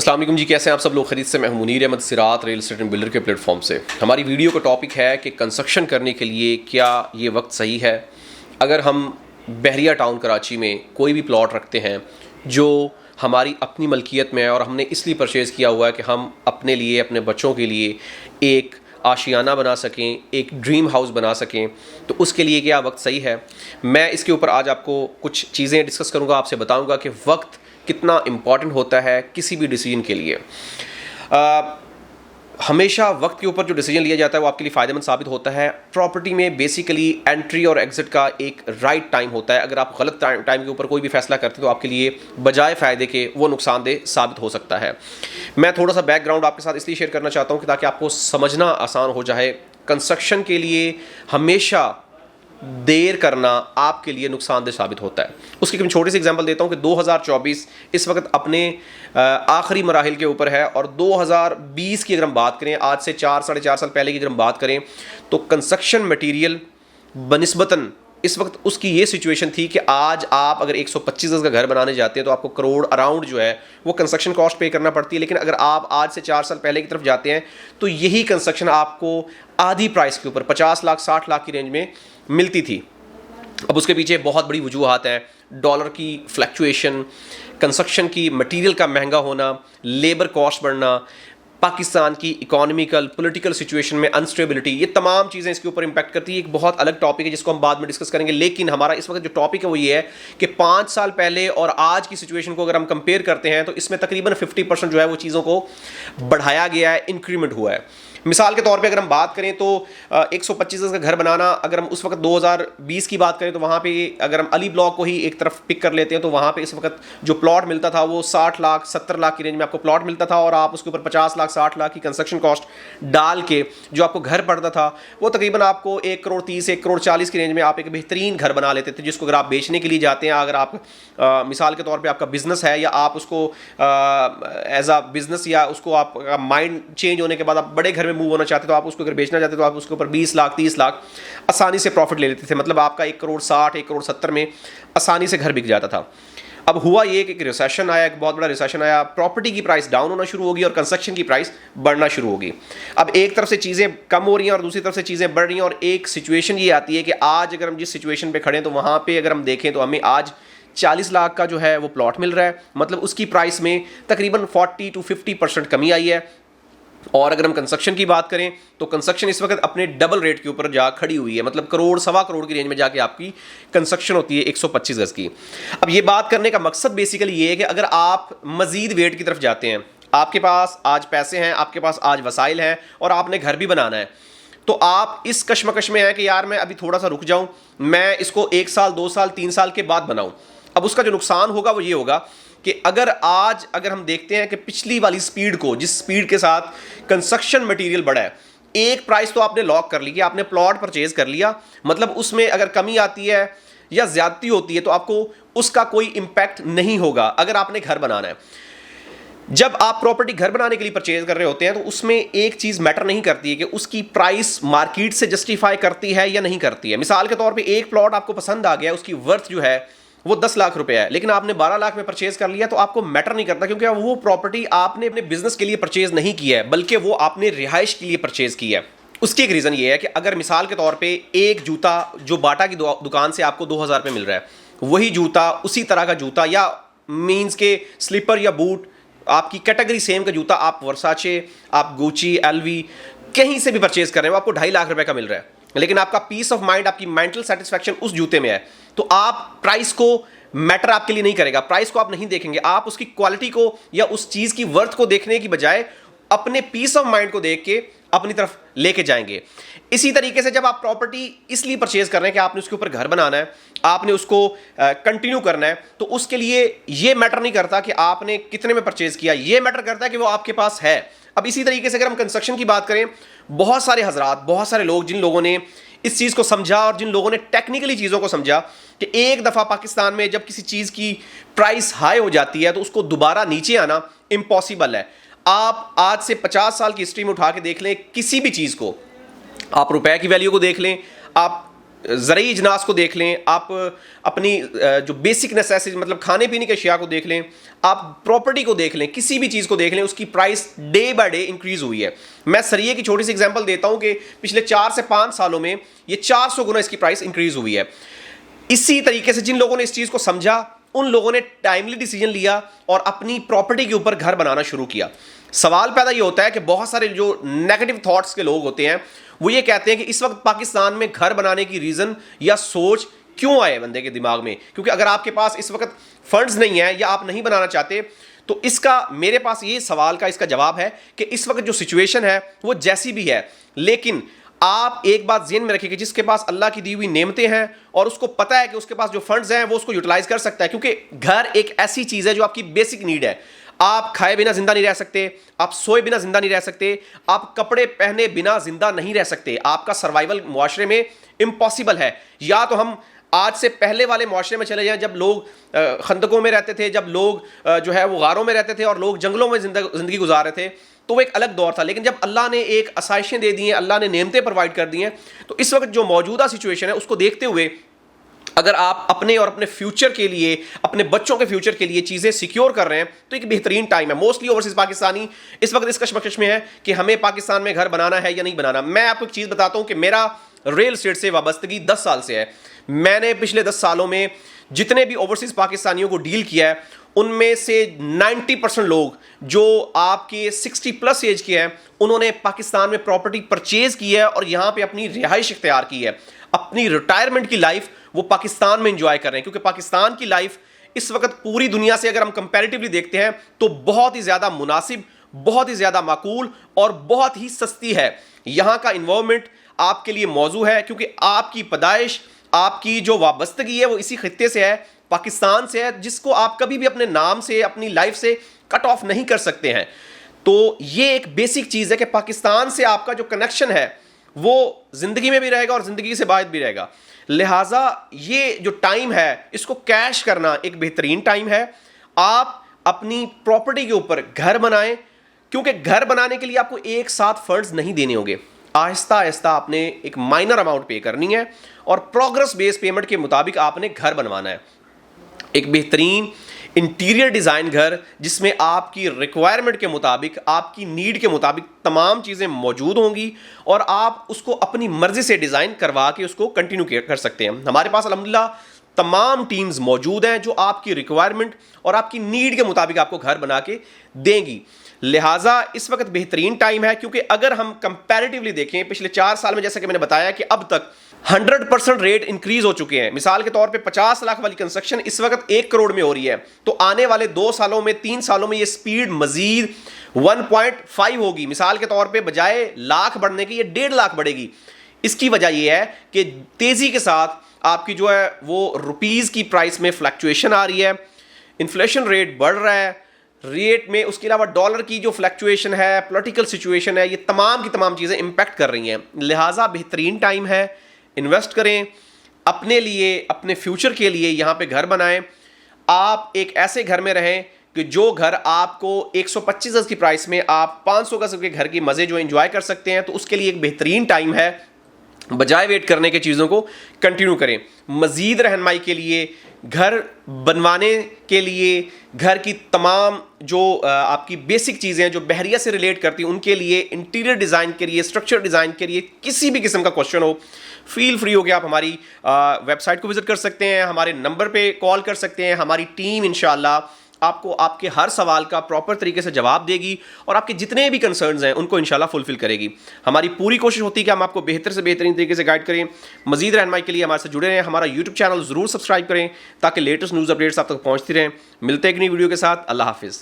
अस्सलाम वालेकुम जी, कैसे हैं आप सब लोग? खरीद से मैं हूं मुनीर अहमद सिरात रियल एस्टेट एंड बिल्डर के प्लेटफॉर्म से। हमारी वीडियो का टॉपिक है कि कंस्ट्रक्शन करने के लिए क्या ये वक्त सही है। अगर हम बहरिया टाउन कराची में कोई भी प्लॉट रखते हैं जो हमारी अपनी मलकियत में है और हमने इसलिए परचेज़ किया हुआ है कि हम अपने लिए, अपने बच्चों के लिए एक आशियाना बना सकें, एक ड्रीम हाउस बना सकें, तो उसके लिए क्या वक्त सही है। मैं इसके ऊपर आज आपको कुछ चीज़ें डिस्कस करूँगा, आपसे बताऊँगा कि वक्त कितना इम्पॉर्टेंट होता है किसी भी डिसीजन के लिए। हमेशा वक्त के ऊपर जो डिसीजन लिया जाता है वो आपके लिए फ़ायदेमंद साबित होता है। प्रॉपर्टी में बेसिकली एंट्री और एग्जिट का एक राइट टाइम होता है। अगर आप गलत टाइम के ऊपर कोई भी फैसला करते हैं तो आपके लिए बजाय फ़ायदे के वो नुकसानदेह साबित हो सकता है। मैं थोड़ा सा बैकग्राउंड आपके साथ इसलिए शेयर करना चाहता हूँ कि ताकि आपको समझना आसान हो जाए। कंस्ट्रक्शन के लिए हमेशा देर करना आपके लिए नुकसानदेह साबित होता है। उसकी मैं छोटी सी एग्जांपल देता हूं कि 2024 इस वक्त अपने आखिरी मराहिल के ऊपर है और 2020 की अगर हम बात करें, आज से 4-4.5 साल पहले की अगर हम बात करें, तो कंस्ट्रक्शन मटेरियल बनिस्बतन इस वक्त उसकी ये सिचुएशन थी कि आज आप अगर 125 गज का घर बनाने जाते हैं तो आपको करोड़ अराउंड जो है वो कंस्ट्रक्शन कॉस्ट पे करना पड़ती है। लेकिन अगर आप आज से 4 साल पहले की तरफ जाते हैं तो यही कंस्ट्रक्शन आपको आधी प्राइस के ऊपर 50 लाख 60 लाख की रेंज में मिलती थी। अब उसके पीछे बहुत बड़ी वजूहात हैं। डॉलर की फ्लक्चुएशन, कंस्ट्रक्शन की मटेरियल का महंगा होना, लेबर कॉस्ट बढ़ना, पाकिस्तान की इकोनॉमिकल पॉलिटिकल सिचुएशन में अनस्टेबिलिटी, ये तमाम चीज़ें इसके ऊपर इंपैक्ट करती है। एक बहुत अलग टॉपिक है जिसको हम बाद में डिस्कस करेंगे। लेकिन हमारा इस वक्त जो टॉपिक है वो ये है कि 5 साल पहले और आज की सिचुएशन को अगर हम कंपेयर करते हैं तो इसमें तकरीबन 50% जो है वो चीज़ों को बढ़ाया गया है, इंक्रीमेंट हुआ है। मिसाल के तौर पे अगर हम बात करें तो 125 गज का घर बनाना, अगर हम उस वक्त 2020 की बात करें तो वहाँ पे अगर हम अली ब्लॉक को ही एक तरफ पिक कर लेते हैं तो वहाँ पे इस वक्त जो प्लॉट मिलता था वो 60 लाख 70 लाख की रेंज में आपको प्लॉट मिलता था और आप उसके ऊपर 50 लाख 60 लाख की कंस्ट्रक्शन कॉस्ट डाल के जो आपको घर पड़ता था वो तकरीबन आपको 1 करोड़ 30 1 करोड़ 40 की रेंज में आप एक बेहतरीन घर बना लेते थे, जिसको अगर आप बेचने के लिए जाते हैं, अगर आप मिसाल के तौर पर आपका बिजनेस है या आप उसको एज अ बिजनेस या उसको आप माइंड चेंज होने के बाद आप बड़े घर में मूव होना चाहते तो आप उसको अगर बेचना चाहते तो आप उसके ऊपर 20 लाख 30 लाख आसानी से प्रॉफिट ले लेते थे। मतलब आपका 1 करोड़ 60 1 करोड़ 70 में आसानी से घर बिक जाता था। अब हुआ ये कि एक रिसेशन आया, एक बहुत बड़ा रिसेशन आया, प्रॉपर्टी की प्राइस डाउन होना शुरू होगी और कंस्ट्रक्शन की प्राइस बढ़ना शुरू होगी। अब एक तरफ से चीज़ें कम हो रही हैं और दूसरी तरफ से चीज़ें बढ़ रही हैं और एक सिचुएशन ये आती है कि आज अगर हम जिस सिचुएशन पे खड़े हैं तो वहाँ पे अगर हम देखें तो हमें आज 40 लाख का जो है वो प्लॉट मिल रहा है। मतलब उसकी प्राइस में तकरीबन 40 to 50% कमी आई है। और अगर हम कंस्ट्रक्शन की बात करें तो कंस्ट्रक्शन इस वक्त अपने डबल रेट के ऊपर जा खड़ी हुई है। मतलब करोड़ सवा करोड़ की रेंज में जाके आपकी कंस्ट्रक्शन होती है 125 गज की। अब ये बात करने का मकसद बेसिकली ये है कि अगर आप मजीद वेट की तरफ जाते हैं, आपके पास आज पैसे हैं, आपके पास आज वसाइल हैं और आपने घर भी बनाना है, तो आप इस कश्मकश में हैं कि यार मैं अभी थोड़ा सा रुक जाऊं, मैं इसको 1 साल 2 साल 3 साल के बाद बनाऊं। अब उसका जो नुकसान होगा वो ये होगा कि अगर हम देखते हैं कि पिछली वाली स्पीड को, जिस स्पीड के साथ कंस्ट्रक्शन मटेरियल बढ़ा है, एक प्राइस तो आपने लॉक कर ली कि आपने प्लॉट परचेज कर लिया, मतलब उसमें अगर कमी आती है या ज्यादती होती है तो आपको उसका कोई इंपैक्ट नहीं होगा अगर आपने घर बनाना है। जब आप प्रॉपर्टी घर बनाने के लिए परचेज कर रहे होते हैं तो उसमें एक चीज मैटर नहीं करती है कि उसकी प्राइस मार्केट से जस्टिफाई करती है या नहीं करती है। मिसाल के तौर पे एक प्लॉट आपको पसंद आ गया, उसकी वर्थ जो है वो 10 लाख रुपए है, लेकिन आपने 12 लाख में परचेज कर लिया तो आपको मैटर नहीं करता, क्योंकि वो प्रॉपर्टी आपने अपने बिजनेस के लिए परचेज नहीं की है बल्कि वो आपने रिहाइश के लिए परचेज की है। उसकी एक रीजन ये है कि अगर मिसाल के तौर पे एक जूता जो बाटा की दुकान से आपको 2000 पे मिल रहा है, वही जूता उसी तरह का जूता या मीन्स के स्लीपर या बूट आपकी कैटेगरी सेम का जूता आप वर्साचे, आप गुची, एलवी कहीं से भी परचेज कर रहे हो, आपको 2.5 लाख रुपए का मिल रहा है, लेकिन आपका पीस ऑफ माइंड, आपकी मेंटल सेटिस्फैक्शन उस जूते में है, तो आप प्राइस को मैटर आपके लिए नहीं करेगा, प्राइस को आप नहीं देखेंगे, आप उसकी क्वालिटी को या उस चीज की वर्थ को देखने की बजाय अपने पीस ऑफ माइंड को देख के अपनी तरफ लेके जाएंगे। इसी तरीके से जब आप प्रॉपर्टी इसलिए परचेज कर रहे हैं कि आपने उसके ऊपर घर बनाना है, आपने उसको कंटिन्यू करना है, तो उसके लिए ये मैटर नहीं करता कि आपने कितने में परचेज किया, ये मैटर करता है कि वो आपके पास है। अब इसी तरीके से अगर हम कंस्ट्रक्शन की बात करें, बहुत सारे हजरात, बहुत सारे लोग, जिन लोगों ने इस चीज़ को समझा और जिन लोगों ने टेक्निकली चीज़ों को समझा कि एक दफ़ा पाकिस्तान में जब किसी चीज़ की प्राइस हाई हो जाती है तो उसको दोबारा नीचे आना इम्पॉसिबल है। आप आज से 50 साल की हिस्ट्री में उठा के देख लें किसी भी चीज़ को, आप रुपए की वैल्यू को देख लें, आप ज़रूरी इजनास को देख लें, आप अपनी जो बेसिक नेसेसिटी मतलब खाने पीने के अशिया को देख लें, आप प्रॉपर्टी को देख लें, किसी भी चीज़ को देख लें, उसकी price day by day increase हुई है। मैं सरिये की छोटी सी एग्जांपल देता हूं कि पिछले 4 से 5 सालों में ये 400 गुना इसकी प्राइस इंक्रीज़ हुई है। इसी तरीके से जिन लोगों ने इस चीज़ को समझा, उन लोगों ने टाइमली डिसीजन लिया और अपनी प्रॉपर्टी के ऊपर घर बनाना शुरू किया। सवाल पैदा ये होता है कि बहुत सारे जो नेगेटिव थॉट्स के लोग होते हैं वो ये कहते हैं कि इस वक्त पाकिस्तान में घर बनाने की रीज़न या सोच क्यों आए बंदे के दिमाग में, क्योंकि अगर आपके पास इस वक्त फंड्स नहीं है या आप नहीं बनाना चाहते, तो इसका मेरे पास ये सवाल का इसका जवाब है कि इस वक्त जो सिचुएशन है वो जैसी भी है, लेकिन आप एक बात ज़हन में रखिए कि जिसके पास अल्लाह की दी हुई नेमतें हैं और उसको पता है कि उसके पास जो फंड्स हैं वो उसको यूटिलाइज कर सकता है, क्योंकि घर एक ऐसी चीज़ है जो आपकी बेसिक नीड है। आप खाए बिना जिंदा नहीं रह सकते, आप सोए बिना जिंदा नहीं रह सकते, आप कपड़े पहने बिना जिंदा नहीं रह सकते। आपका सर्वाइवल मुआशरे में इम्पॉसिबल है। या तो हम आज से पहले वाले मुआशरे में चले जाएं जब लोग खंदकों में रहते थे, जब लोग जो है वो गारों में रहते थे और लोग जंगलों में जिंदगी गुजार रहे थे, तो वो एक अलग दौर था। लेकिन जब अल्लाह ने एक आसाइशें दे दी हैं, अल्लाह ने नेमतें प्रोवाइड कर दी हैं, तो इस वक्त जो मौजूदा सिचुएशन है उसको देखते हुए अगर आप अपने और अपने फ्यूचर के लिए, अपने बच्चों के फ्यूचर के लिए चीज़ें सिक्योर कर रहे हैं तो एक बेहतरीन टाइम है। मोस्टली ओवरसीज पाकिस्तानी इस वक्त इस कशमकश में है कि हमें पाकिस्तान में घर बनाना है या नहीं बनाना। मैं आपको एक चीज़ बताता हूं कि मेरा रियल एस्टेट से वाबस्तगी 10 साल से है। मैंने पिछले 10 सालों में जितने भी ओवरसीज पाकिस्तानियों को डील किया है उनमें से 90% लोग जो आपके 60+ एज के हैं उन्होंने पाकिस्तान में प्रॉपर्टी परचेज की है और यहां पे अपनी रिहाइश इख्तियार की है। अपनी रिटायरमेंट की लाइफ वो पाकिस्तान में एंजॉय कर रहे हैं, क्योंकि पाकिस्तान की लाइफ इस वक्त पूरी दुनिया से अगर हम कंपैरेटिवली देखते हैं तो बहुत ही ज़्यादा मुनासिब, बहुत ही ज़्यादा माकूल और बहुत ही सस्ती है। यहाँ का इन्वायरमेंट आपके लिए मौजू है, क्योंकि आपकी पैदाइश, आपकी जो वाबस्तगी है वो इसी खित्ते से है, पाकिस्तान से है, जिसको आप कभी भी अपने नाम से, अपनी लाइफ से कट ऑफ नहीं कर सकते हैं। तो ये एक बेसिक चीज़ है कि पाकिस्तान से आपका जो कनेक्शन है वो ज़िंदगी में भी रहेगा और ज़िंदगी से बाहर भी रहेगा। लिहाजा ये जो टाइम है इसको कैश करना एक बेहतरीन टाइम है। आप अपनी प्रॉपर्टी के ऊपर घर बनाएं, क्योंकि घर बनाने के लिए आपको एक साथ फंड्स नहीं देने होंगे। आहिस्ता आहिस्ता आपने एक माइनर अमाउंट पे करनी है और प्रोग्रेस बेस पेमेंट के मुताबिक आपने घर बनवाना है। एक बेहतरीन इंटीरियर डिज़ाइन घर जिसमें आपकी रिक्वायरमेंट के मुताबिक, आपकी नीड के मुताबिक तमाम चीज़ें मौजूद होंगी और आप उसको अपनी मर्ज़ी से डिज़ाइन करवा के उसको कंटिन्यू कर सकते हैं। हमारे पास अल्हम्दुलिल्लाह तमाम टीम्स मौजूद हैं जो आपकी रिक्वायरमेंट और आपकी नीड के मुताबिक आपको घर बना के देंगी। लिहाजा इस वक्त बेहतरीन टाइम है, क्योंकि अगर हम कंपैरेटिवली देखें पिछले 4 साल में, जैसा कि मैंने बताया कि अब तक 100% रेट इंक्रीज हो चुके हैं। मिसाल के तौर पे 50 लाख वाली कंस्ट्रक्शन इस वक्त 1 करोड़ में हो रही है, तो आने वाले 2 सालों में, 3 सालों में ये स्पीड मजीद 1.5 होगी। मिसाल के तौर पे बजाय लाख बढ़ने की ये 1.5 लाख बढ़ेगी। इसकी वजह यह है कि तेजी के साथ आपकी जो है वो रुपीज़ की प्राइस में फ्लक्चुएशन आ रही है, इन्फ्लेशन रेट बढ़ रहा है रेट में, उसके अलावा डॉलर की जो फ्लक्चुएशन है, पॉलिटिकल सिचुएशन है, ये तमाम की तमाम चीज़ें इंपैक्ट कर रही हैं। लिहाजा बेहतरीन टाइम है, इन्वेस्ट करें अपने लिए, अपने फ्यूचर के लिए, यहाँ पे घर बनाएं। आप एक ऐसे घर में रहें कि जो घर आपको 125 गज की प्राइस में आप 500 गज के घर की मज़े जो एंजॉय कर सकते हैं, तो उसके लिए एक बेहतरीन टाइम है। बजाय वेट करने के चीज़ों को कंटिन्यू करें। मज़ीद रहनुमाई के लिए, घर बनवाने के लिए, घर की तमाम जो आपकी बेसिक चीज़ें हैं जो बहरिया से रिलेट करती हैं उनके लिए, इंटीरियर डिज़ाइन के लिए, स्ट्रक्चर डिज़ाइन के लिए, किसी भी किस्म का क्वेश्चन हो, फील फ्री हो के आप हमारी वेबसाइट को विज़िट कर सकते हैं, हमारे नंबर पे कॉल कर सकते हैं। हमारी टीम इंशाअल्लाह आपको आपके हर सवाल का प्रॉपर तरीके से जवाब देगी और आपके जितने भी कंसर्न्स हैं उनको इंशाल्लाह फुलफिल करेगी। हमारी पूरी कोशिश होती है कि हम आपको बेहतर से बेहतरीन तरीके से गाइड करें। मज़ीद रहनुमाई के लिए हमारे साथ जुड़े रहें। हमारा यूट्यूब चैनल ज़रूर सब्सक्राइब करें ताकि लेटेस्ट न्यूज़ अपडेट्स आप तक पहुँचती रहें। मिलते हैं एक नई वीडियो के साथ। अल्लाह हाफिज़।